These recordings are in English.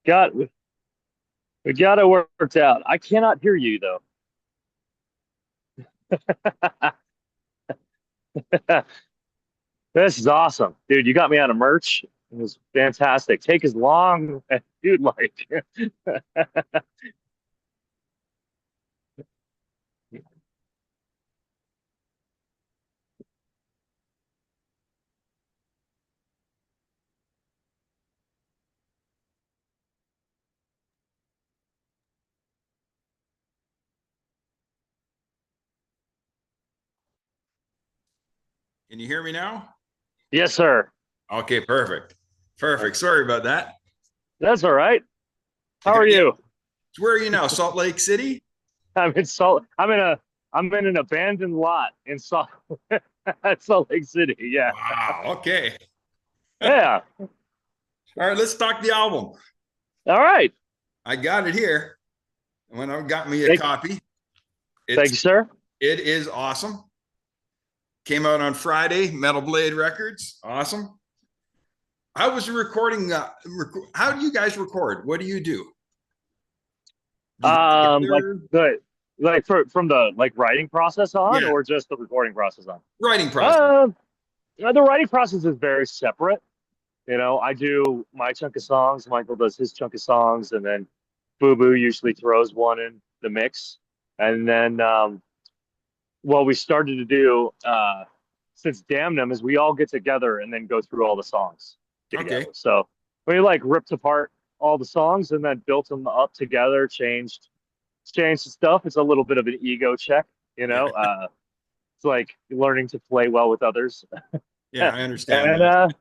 got we got it worked out. I cannot hear you though. This is awesome, dude. You got me on a merch. It was fantastic. Take as long as you'd like. Can you hear me now? Yes, sir. Okay, perfect. Perfect. Sorry about that. That's all right. I How got are you. you? Where are you now? Salt Lake City? I'm in Salt. I'm in an abandoned lot in Salt Lake City. Yeah. Wow. Okay. All Yeah. right, let's talk the album. All right. I got it here. When I got me a Thank, copy, thank it's you, sir. it is awesome. Came out on Friday, Metal Blade Records. Awesome. How was the recording? How do you guys record? What do you do? Do you get Like together? from the like writing process on, Yeah, or just the recording process on? writing process. Um, the writing process is very separate. I do my chunk of songs. Michael does his chunk of songs, and then Boo Boo usually throws one in the mix. And then what we started to do since Damn Them is we all get together and then go through all the songs Okay. together. So we like ripped apart all the songs and then built them up together, changed the stuff. It's a little bit of an ego check, you Yeah. know. It's like learning to play well with others. Yeah, I understand And that.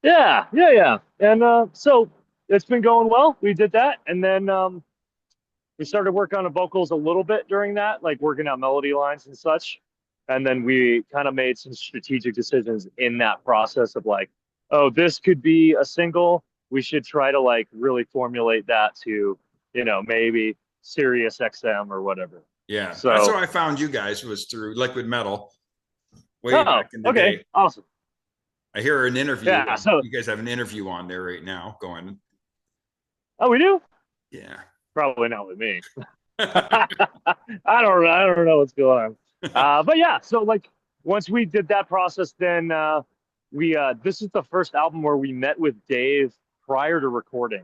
yeah. And so it's been going well. We did that, and then we started working on the vocals a little bit during that, like working out melody lines and such. And then we kind of made some strategic decisions in that process of like, oh, this could be a single. We should try to like really formulate that to, maybe Sirius XM or whatever. Yeah. That's how So, I found you guys was through Liquid Metal way oh, back in the okay, day. awesome. I hear an interview. Yeah. So, You guys have an interview on there right now going. oh, we do? Yeah. Probably not with me. I don't know what's going on. But yeah, so like once we did that process, then we this is the first album where we met with Dave prior to recording.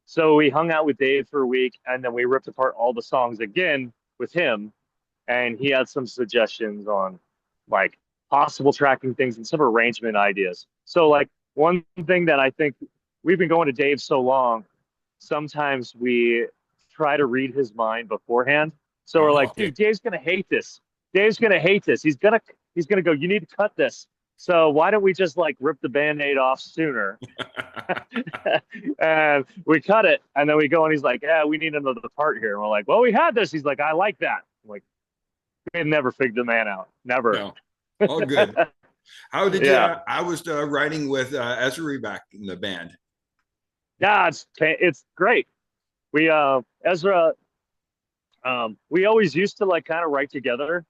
So we hung out with Dave for a week and then we ripped apart all the songs again with him. And he had some suggestions on like possible tracking things and some arrangement ideas. So like one thing that I think we've been going to Dave so long, sometimes we try to read his mind beforehand. So we're Oh, like, okay. dude, Dave's gonna hate this. Dave's gonna hate this. He's gonna go, you need to cut this. So why don't we just like rip the band-aid off sooner? And we cut it, and then we go and he's like, yeah, we need another part here. And we're like, well, we had this. He's like, I like that. I'm like, we had never figured the man out. Never. No. All good. How did you? Yeah. I was writing with Ezri back in the band. Yeah, it's great. We Ezra, we always used to like kind of write together,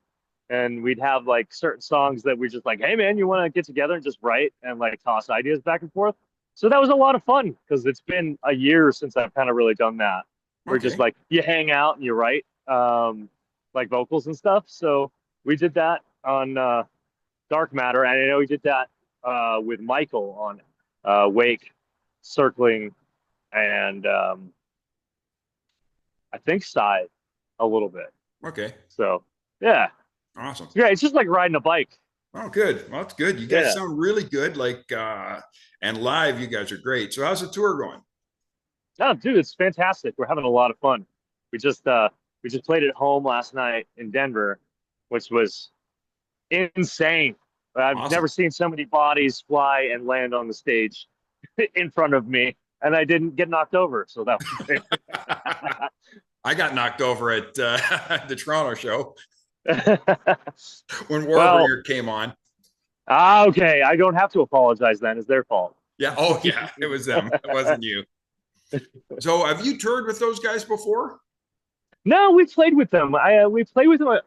and we'd have like certain songs that we just like, hey man, you want to get together and just write and like toss ideas back and forth. So that was a lot of fun because it's been a year since I've kind of really done that. We're just Okay. like you hang out and you write like vocals and stuff. So we did that on Dark Matter, and I know we did that with Michael on Wake, Circling, and I think Side a little bit. Okay. So yeah, Awesome. it's great. It's just like riding a bike. Oh, good. Well, that's good. You guys Yeah. sound really good. And live, you guys are great. So, how's the tour going? No, dude, it's fantastic. We're having a lot of fun. We just played at home last night in Denver, which was insane. I've Awesome. never seen so many bodies fly and land on the stage in front of me, and I didn't get knocked over. So that was great. I got knocked over at the Toronto show when Well, Warbringer came on. okay. I don't have to apologize then. It's their fault. Yeah. Oh, yeah. It was them. It wasn't you. So, have you toured with those guys before? No, we played with them. We played with them.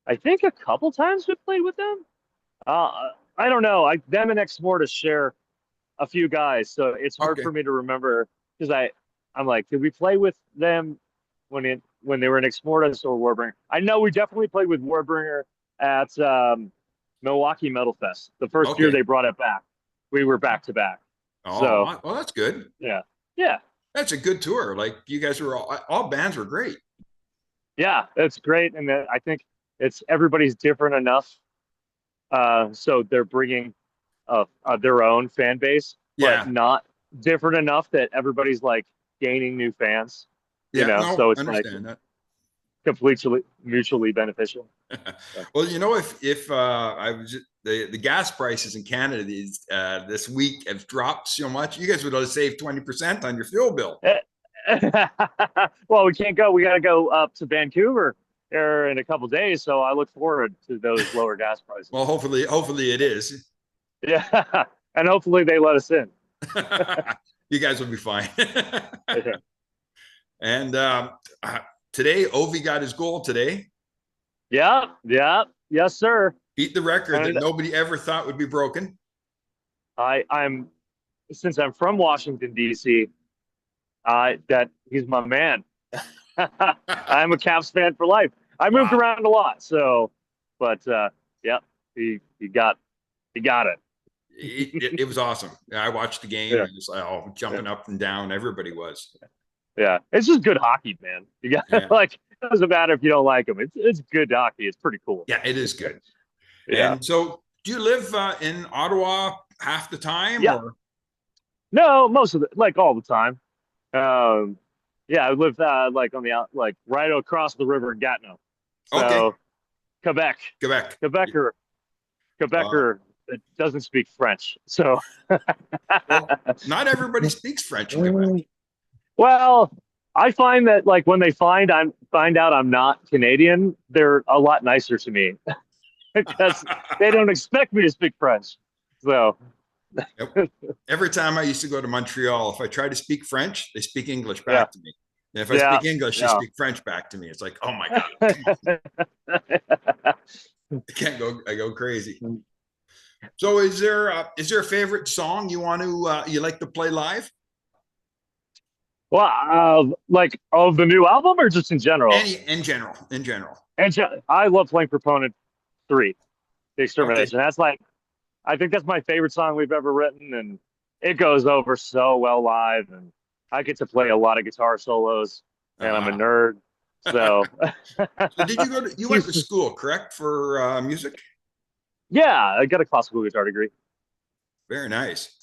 I think a couple times we played with them. I don't know. Them and X Mortis share a few guys, so it's hard Okay. for me to remember because I'm like, did we play with them when they were in Exmortus or Warbringer? I know we definitely played with Warbringer at Milwaukee Metal Fest. The first year Okay. they brought it back, we were back to back. So Oh, well, that's good. yeah, yeah, That's a good tour. Like you guys were all bands were great. yeah, it's great, and I think it's everybody's different enough. So they're bringing their own fan base, but Yeah. not different enough that everybody's like gaining new fans. Yeah. So No, it's like understand that. completely mutually beneficial. So, Well, if I was the gas prices in Canada this week have dropped so much, you guys would have saved 20% on your fuel bill. well, we can't go. We got to go up to Vancouver here in a couple days. So I look forward to those lower gas prices. Well, hopefully it is. Yeah, and hopefully they let us in. You guys will be fine. And today, Ovi got his goal today. Yeah, yeah, yes, sir. Beat the record that And nobody ever thought would be broken. I'm since I'm from Washington D.C. That he's my man. I'm a Caps fan for life. I moved Wow. around a lot, so but yeah, he got it. It was awesome. I watched the game Yeah, and just oh, yeah, jumping up and down. Everybody was. yeah. It's just good hockey, man. You got Yeah. like it doesn't matter if you don't like him. It's good hockey. It's pretty cool. Yeah, it is good. Yeah, And so, do you live in Ottawa half the time, yeah. or No, most of the like all the time. Um, yeah, I live like on the out like right across the river in Gatineau. okay, So Quebec, Quebec? Quebecer, Uh, Quebecer that doesn't speak French. So well, not everybody speaks French in Quebec. well, I find that like when they find out I'm not Canadian, they're a lot nicer to me because they don't expect me to speak French. So Yep. Every time I used to go to Montreal, if I try to speak French, they speak English yeah, back to me. And if I yeah, speak English, they yeah. speak French back to me. It's like, oh my God, come on. I can't go, I go crazy. So is there a favorite song you want to you like to play live? Well, like of the new album or just in general? Any in general, in general. I love playing Proponent 3, The Okay. Extermination. That's like I think that's my favorite song we've ever written, and it goes over so well live. And I get to play a lot of guitar solos, and I'm a Uh, nerd. So, so did you went to school, correct, for music? yeah, I got a classical guitar degree. Very nice.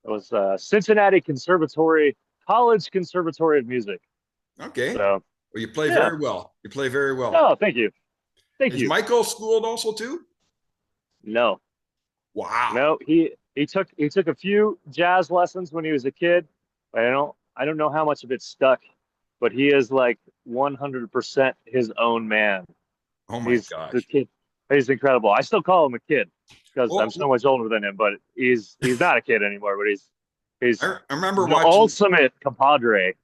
It was Cincinnati Conservatory, College Conservatory of Music. Okay. So, Well, you play yeah. very well. You play very well. Oh, thank you, thank Is you. Michael schooled also too? No, Wow. no, he took a few jazz lessons when he was a kid. I don't know how much of it stuck, but he is like 100% his own man. Oh my He's the gosh. kid. He's incredible. I still call him a kid because I'm so Well, much older than him, but he's not a kid anymore. But he's I remember the watching ultimate compadre.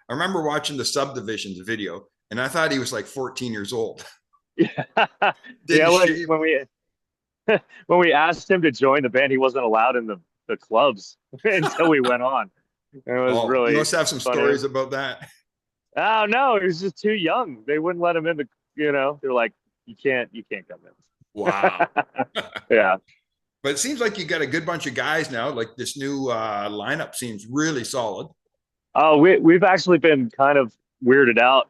I remember watching the Subdivisions video, and I thought he was like 14 years old. Yeah, yeah. Didn't shave. When we asked him to join the band, he wasn't allowed in the clubs until we went on. It was Oh, you really must have some funny. stories about that. Oh no, he was just too young. They wouldn't let him in the. They're like, you can't come Wow. in. Yeah. But it seems like you got a good bunch of guys now. Like this new lineup seems really solid. Oh, we've actually been kind of weirded out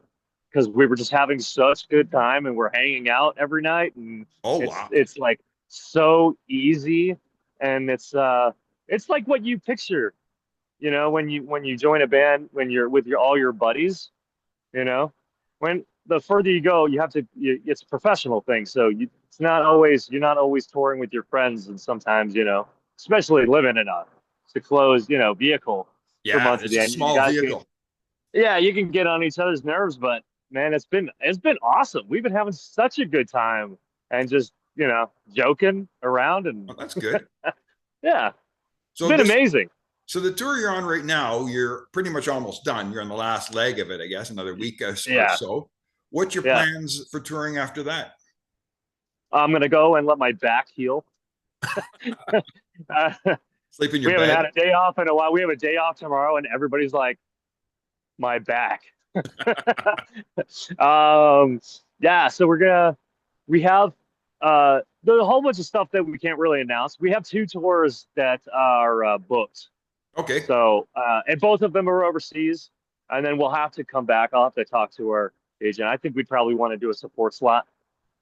because we were just having such good time and we're hanging out every night and Oh it's wow. it's like so easy and it's like what you picture, when you join a band when you're with your all your buddies, you know. When the further you go, it's a professional thing. So you're not always touring with your friends and sometimes, especially living in a closed, vehicle for Yeah, months at it's the a end. You small guys can vehicle. Yeah, you can get on each other's nerves, but man, it's been awesome. We've been having such a good time and just, joking around and Oh, that's good. yeah, it's So been this amazing. so the tour you're on right now, you're pretty much almost done. You're on the last leg of it, I guess, another week or Yeah, so. What's your yeah. plans for touring after that? I'm gonna go and let my back heal. Uh, Sleep in We your haven't had bed. a day off in a while. We have a day off tomorrow, and everybody's like, my back. um, yeah, so we have there's a whole bunch of stuff that we can't really announce. We have two tours that are booked. Okay. So and both of them are overseas, and then we'll have to come back. I'll have to talk to our agent. I think we'd probably want to do a support slot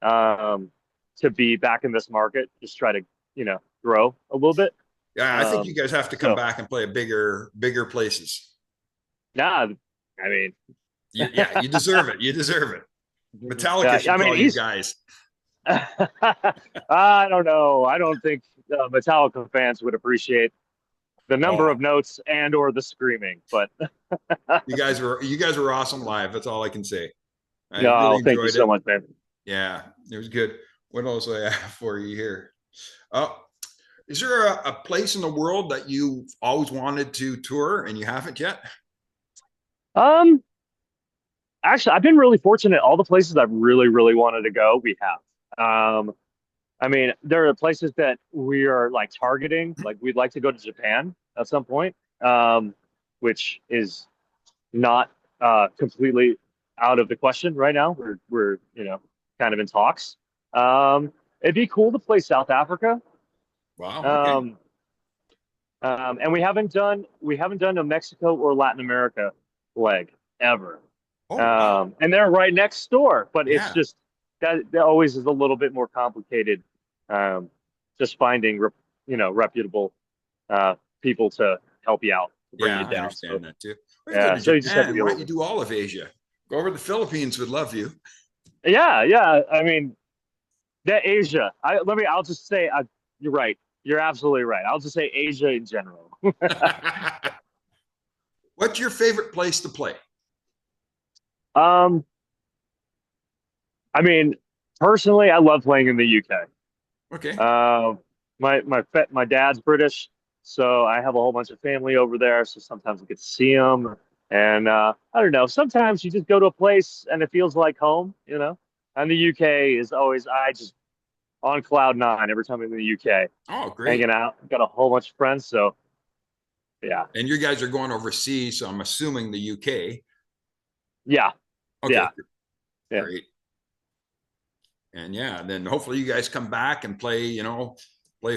um, to be back in this market, just try to grow a little bit. Yeah, I think you Um, guys have to come so back and play a bigger places. yeah, I mean, Yeah, you deserve it. You deserve it. Metallica yeah, I should mean call you he's. guys. I don't know. I don't think Metallica fans would appreciate the number Oh, of notes and or the screaming, but you guys were awesome live. That's all I can say. I really no, thank you enjoyed so it. much, man. Yeah, it was good. What else do I have for you here? Oh, is there a place in the world that you've always wanted to tour and you haven't yet? Um, Actually, I've been really fortunate. All the places I've really wanted to go, we have. I mean, there are places that we are like targeting. Like we'd like to go to Japan at some point, which is not completely out of the question right now. We're kind of in talks. It'd be cool to play South Africa. Wow. Okay. Um, and we haven't done a Mexico or Latin America leg ever. Oh, wow. And they're right next door, but it's Yeah. just that always is a little bit more complicated. Um, just finding reputable people to help you out, to bring Yeah, you I down. So understand that too. Well, you go yeah, to so you just have to Japan. be a Why little don't you bit. do all of Asia? Go over to the Philippines would love you. Yeah, yeah. I mean, that Asia. I'll just say you're right. You're absolutely right. I'll just say Asia in general. What's your favorite place to play? um, I mean, personally, I love playing in the UK. Okay. My dad's British, so I have a whole bunch of family over there. So sometimes I get to see them, and I don't know. Sometimes you just go to a place and it feels like home, you know. And the UK is always I just on cloud nine every time I'm in the UK, Oh, great. hanging out. Got a whole bunch of friends, so yeah, And you guys are going overseas, so I'm assuming the UK. yeah, Okay, yeah, yeah, great. And yeah, then hopefully you guys come back and play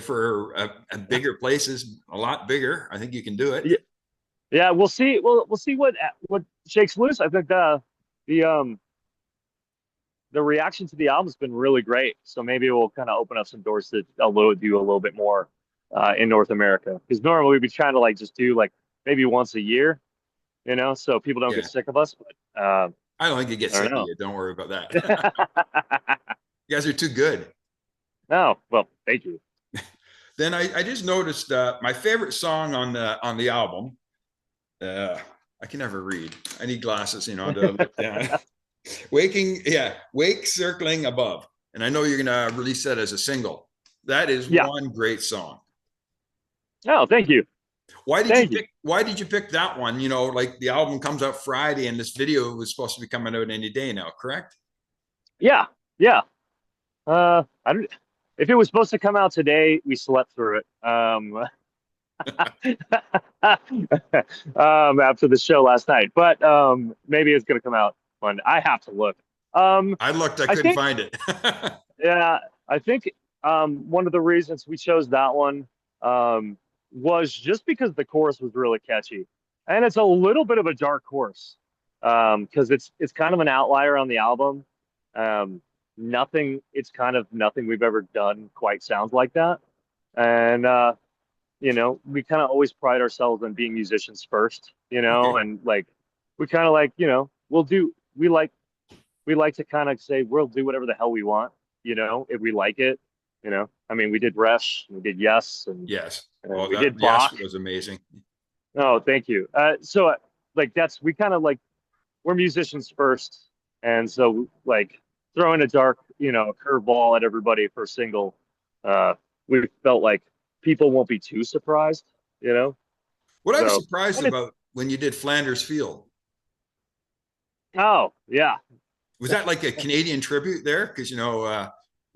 for a bigger places, a lot bigger. I think you can do it. yeah. Yeah, we'll see. We'll see what shakes loose. I think the the reaction to the album's been really great. So maybe we'll kind of open up some doors to do a little bit more in North America. Because normally we'd be trying to like just do like maybe once a year, so people don't get Yeah. sick of us. But I don't think you get I sick don't of know. you. Don't worry about that. You guys are too good. No, well, thank you. Then I just noticed my favorite song on the album. I can never read. I need glasses, to look down. Wake circling above. And I know you're gonna release that as a single. That is Yeah. one great song. No, thank you. Why did you Thank you. pick why did you pick that one? Like the album comes out Friday and this video was supposed to be coming out any day now, correct? Yeah, yeah. I don't. If it was supposed to come out today, we slept through it. After the show last night, but maybe it's gonna come out Monday. I have to look. Um, I looked, I I couldn't think, find it. yeah, I think one of the reasons we chose that one was just because the chorus was really catchy, and it's a little bit of a dark chorus because it's kind of an outlier on the album. Um, it's kind of nothing we've ever done quite sounds like that, and we kind of always pride ourselves on being musicians first, Okay. and like we kind of like, we like to kind of say we'll do whatever the hell we want, if we like it, I mean, we did Rush, we did Yes, and Yes. and Oh, we that did yes Bach. was amazing. Oh, thank you. So like we kind of like we're musicians first, and so like throwing a dark, a curveball at everybody for a single, we felt like people won't be too surprised, you know. What I was So surprised and it's about when you did Flanders Field, oh yeah, was that like a Canadian tribute there? Because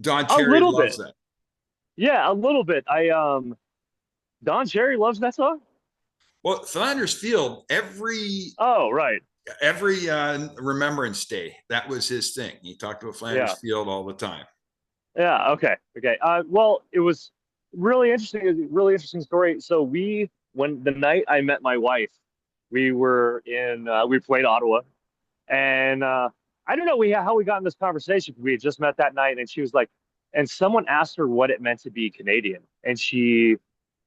Don a Cherry little loves bit, that. yeah, a little bit. Don Cherry loves that song. Well, Flanders Field, every Oh, right. Remembrance Day, that was his thing. He talked about Yeah. Flanders Field all the time. Yeah. Okay. Okay. Well, it was really interesting. Really interesting story. So when the night I met my wife, we played Ottawa, and I don't know how we got in this conversation. We had just met that night, and she was like, and someone asked her what it meant to be Canadian, and she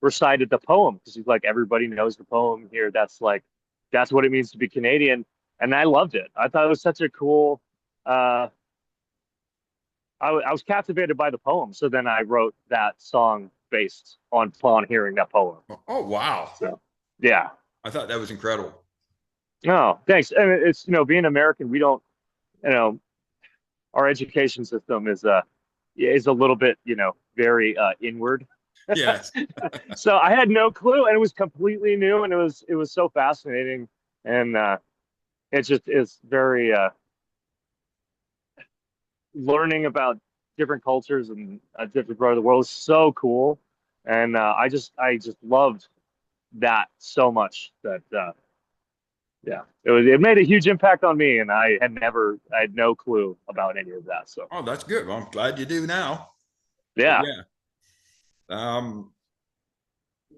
recited the poem because she's like, everybody knows the poem here. That's what it means to be Canadian, and I loved it. I thought it was such a cool. Uh, I was captivated by the poem, so then I wrote that song based on hearing that poem. Oh, wow. So, yeah. I thought that was incredible. No, thanks. And it's being American, we don't you know our education system is a little bit very inward. Yes. So I had no clue, and it was completely new, and it was so fascinating, and it just is very learning about different cultures and a different part of the world is so cool, and I just loved that so much that yeah, it made a huge impact on me, and I had no clue about any of that. So Oh, that's good. Well, I'm glad you do now. But yeah. yeah.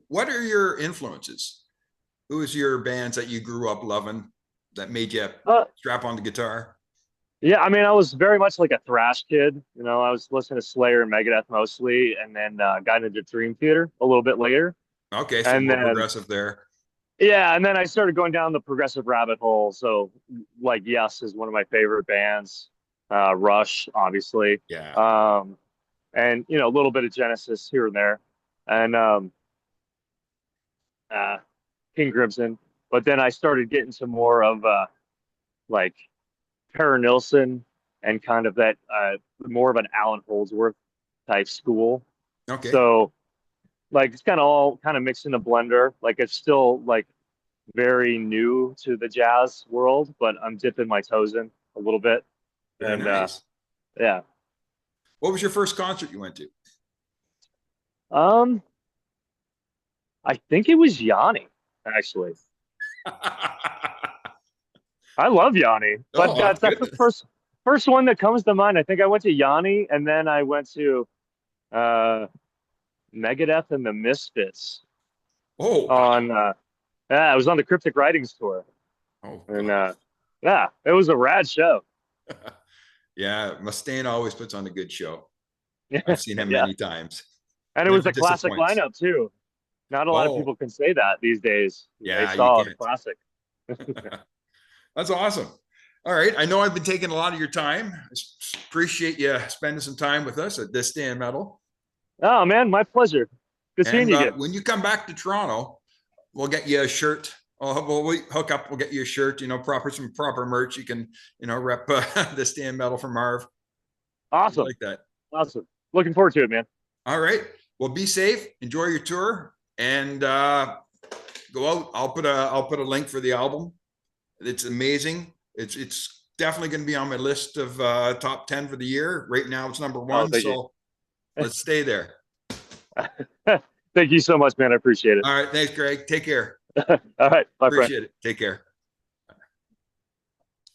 What are your influences? Who is your bands that you grew up loving that made you Uh, strap on the guitar? yeah, I mean, I was very much like a thrash kid. I was listening to Slayer and Megadeth mostly, and then got into Dream Theater a little bit later. Okay, so And more then progressive there. yeah, and then I started going down the progressive rabbit hole. So like Yes is one of my favorite bands. Rush, obviously. Yeah. Um, and a little bit of Genesis here and there. And uh King Crimson. But then I started getting to more of like Per Nilsson and kind of that more of an Alan Holdsworth type school. Okay. So like it's kind of all kind of mixed in a blender. Like it's still like very new to the jazz world, but I'm dipping my toes in a little bit. Very And nice. yeah. What was your first concert you went to? Um, I think it was Yanni, actually. I love Yanni, but Oh, that's that's the good. first one that comes to mind. I think I went to Yanni, and then I went to uh Megadeth and the Misfits Oh, wow. on yeah, I was on the Cryptic Writings tour. Oh, And God. yeah, it was a rad show. Yeah, Mustaine always puts on a good show. I've Yeah, seen him yeah. many times. And it was Never a classic disappoints. lineup too. Not a lot of Oh, people can say that these days. They yeah, you saw the can't. classic. That's awesome. All right. I know I've been taking a lot of your time. Appreciate you spending some time with us at This Day in Metal. Oh man, my pleasure. Good seeing And you again. when you come back to Toronto, we'll get you a shirt. We'll hook up. We'll get you a shirt. Some proper merch. You can, rep This Day in Metal from Marv. I Awesome. like that. Awesome. Looking forward to it, man. All right. Well, be safe. Enjoy your tour, and go out. I'll put a link for the album. It's amazing. It's definitely going to be on my list of top 10 for the year. Right now, it's number Oh, one. thank you. So let's stay there. Thank you so much, man. I appreciate it. All right. Thanks, Greg. Take care. All right. Bye, friend. Appreciate it. Take care.